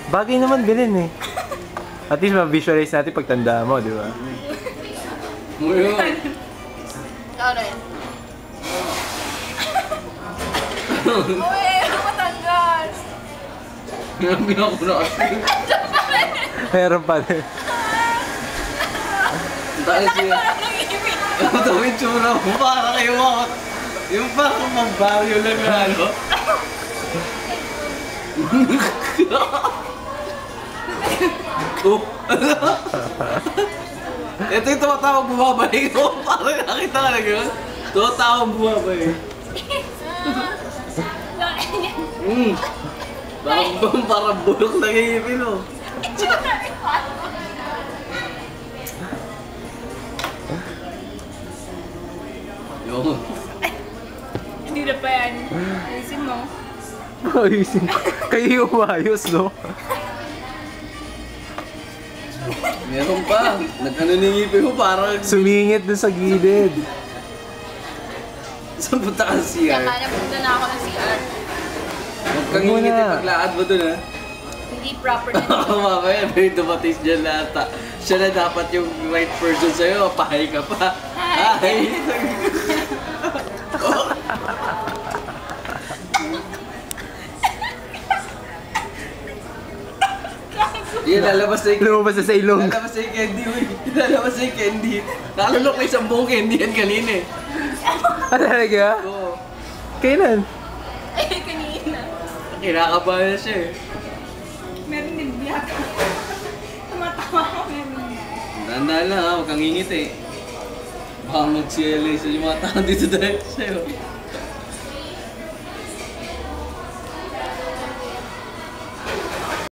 Bagay naman bilhin eh. At least ma-visualize natin pagtanda mo, di ba? Muyo. Ikaw rin. Uy, ano matanggal? Ginawa ko na kasi. Meron pa rin. Dahil siya. Ito yung tsura mo. Para kayo ako. Yung parang mabaryo lang na ano. Oh. Ito yung tumatawag bumabalik ko. Parang nakita ka na gano'n. Tumatawag bumabalik. Parang bulok na ngipin mo. Yung. Hindi na pa yan. Ayusin mo. Ayusin. Kayo yung maayos, no? Meron pa. Nag-ano ng ngipin mo parang... Sumingit dun sa gilid. Saan punta ka sa CR? Kaya napunta na ako ng CR. Huwag kang ingit yung paglakad mo dun ha. Hindi proper na Oo, mamaya may dumating dyan na siya na dapat yung right person sa'yo, pahay ka pa. Hi! Yan, lalabas na yung... Lumabas na sa ilong. Lalabas na yung candy, uy. Lalabas na yung candy. Nakalunok na isang buong candy yan kanina eh. Ah, talaga? Oo. Kailan? Ay, kanina. Kinakabahan na siya eh. Meron din biyak. Tumatawa ko meron. Tanda lang ha, huwag kang ingit eh. Baka mag-CLA sa yung mga tao dito dahil sa'yo.